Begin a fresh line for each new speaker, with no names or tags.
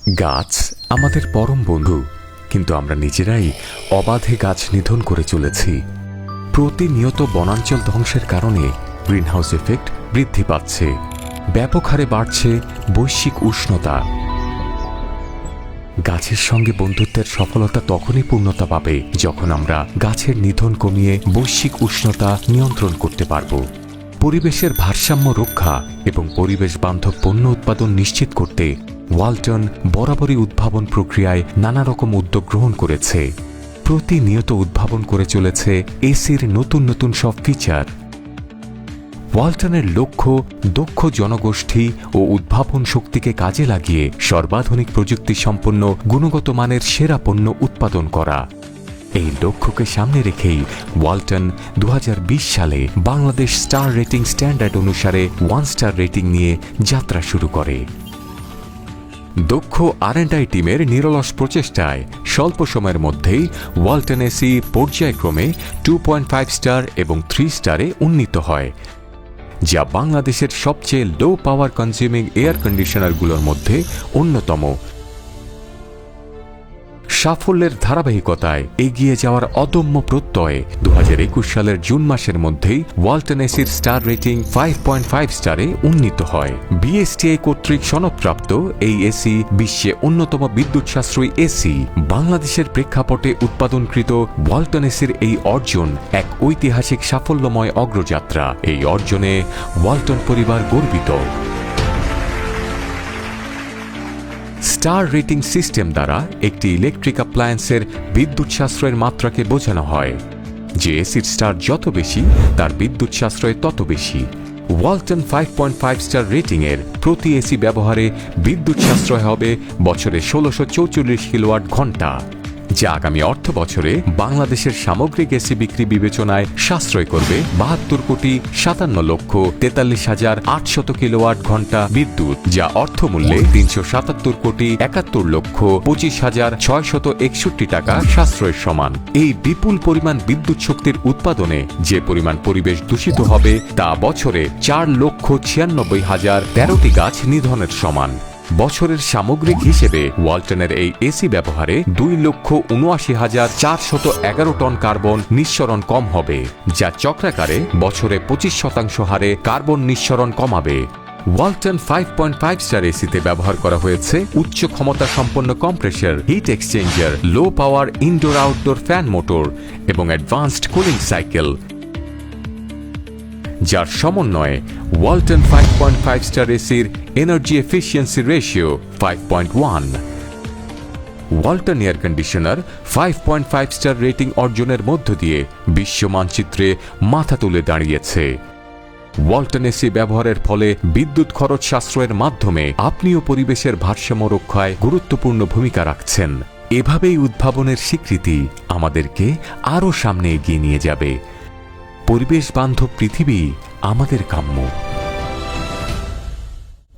গাছ আমাদের পরম বন্ধু, কিন্তু আমরা নিজেরাই অবাধে গাছ নিধন করে চলেছি। প্রতিনিয়ত বনাঞ্চল ধ্বংসের কারণে গ্রিনহাউস এফেক্ট বৃদ্ধি পাচ্ছে, ব্যাপক হারে বাড়ছে বৈশ্বিক উষ্ণতা। গাছের সঙ্গে বন্ধুত্বের সফলতা তখনই পূর্ণতা পাবে যখন আমরা গাছের নিধন কমিয়ে বৈশ্বিক উষ্ণতা নিয়ন্ত্রণ করতে পারব। পরিবেশের ভারসাম্য রক্ষা এবং পরিবেশ বান্ধব পণ্য উৎপাদন নিশ্চিত করতে ওয়ালটন বরাবরই উদ্ভাবন প্রক্রিয়ায় নানা রকম উদ্যোগ গ্রহণ করেছে। প্রতিনিয়ত উদ্ভাবন করে চলেছে এসির নতুন নতুন সব ফিচার। ওয়ালটনের লক্ষ্য দক্ষ জনগোষ্ঠী ও উদ্ভাবন শক্তিকে কাজে লাগিয়ে সর্বাধুনিক প্রযুক্তি সম্পন্ন গুণগত মানের সেরা পণ্য উৎপাদন করা। এই লক্ষ্যকে সামনে রেখেই ওয়ালটন 2020 সালে বাংলাদেশ স্টার রেটিং স্ট্যান্ডার্ড অনুসারে 1 স্টার রেটিং নিয়ে যাত্রা শুরু করে। দক্ষ আর&আই টিমের নিরলস প্রচেষ্টায় স্বল্প সময়ের মধ্যেই ওয়ালটন এসি পর্যায়ক্রমে 2.5 স্টার এবং 3 স্টারে উন্নীত হয়, যা বাংলাদেশের সবচেয়ে লো পাওয়ার কনজিউমিং এয়ার কন্ডিশনারগুলোর মধ্যে অন্যতম। সাফল্যের ধারাবাহিকতায় এগিয়ে যাওয়ার অদম্য প্রত্যয়ে 2021 সালের জুন মাসের মধ্যেই ওয়ালটন এসির স্টার রেটিং 5.5 স্টারে উন্নীত হয়। বিএসটিআই কর্তৃক সনদপ্রাপ্ত এই এসি বিশ্বে অন্যতম বিদ্যুৎ সাশ্রয়ী এসি। বাংলাদেশের প্রেক্ষাপটে উৎপাদনকৃত ওয়ালটন এসির এই অর্জন এক ঐতিহাসিক সাফল্যময় অগ্রযাত্রা। এই অর্জনে ওয়ালটন পরিবার গর্বিত। স্টার রেটিং সিস্টেম দ্বারা একটি ইলেকট্রিক অ্যাপ্লায়েন্সের বিদ্যুৎ সাশ্রয়ের মাত্রাকে বোঝানো হয়, যে এসির স্টার যত বেশি তার বিদ্যুৎ সাশ্রয় তত বেশি। ওয়ালটন 5.5 স্টার রেটিংয়ের প্রতি এসি ব্যবহারে বিদ্যুৎ সাশ্রয় হবে বছরে 1644 কিলোওয়াট ঘন্টা, যা আগামী অর্থ বছরে বাংলাদেশের সামগ্রিক এসি বিক্রি বিবেচনায় সাশ্রয় করবে 72,57,43,800 কিলোওয়াট ঘন্টা বিদ্যুৎ, যা অর্থমূল্যে 377,71,25,661 টাকা সাশ্রয়ের সমান। এই বিপুল পরিমাণ বিদ্যুৎ শক্তির উৎপাদনে যে পরিমাণ পরিবেশ দূষিত হবে তা বছরে 4,96,013টি গাছ নিধনের সমান। বছরের সামগ্রিক হিসেবে ওয়ালটনের এই এসি ব্যবহারে 2,79,411 টন কার্বন নিঃসরণ কম হবে, যা চক্রাকারে বছরে 25% হারে কার্বন নিঃসরণ কমাবে। ওয়ালটন 5.5 স্টার এসিতে ব্যবহার করা হয়েছে উচ্চ ক্ষমতা সম্পন্ন কম্প্রেসর, হিট এক্সচেঞ্জার, লো পাওয়ার ইনডোর আউটডোর ফ্যান মোটর এবং অ্যাডভান্সড কুলিং সাইকেল, যার সমন্বয়ে ওয়ালটন 5.5 স্টার এসির energy efficiency ratio 5.1। Walton air conditioner 5.5 star rating অর্জনের মধ্য দিয়ে বিশ্ব মানচিত্রে মাথা তুলে দাঁড়িয়েছে। ওয়ালটন এসি ব্যবহারের ফলে বিদ্যুৎ খরচ সাশ্রয়ের মাধ্যমে আপনিও পরিবেশের ভারসাম্য রক্ষায় গুরুত্বপূর্ণ ভূমিকা রাখছেন। এভাবেই উদ্ভাবনের স্বীকৃতি আমাদেরকে আরও সামনে এগিয়ে নিয়ে যাবে। পরিবেশ বান্ধব পৃথিবী আমাদের কাম্য।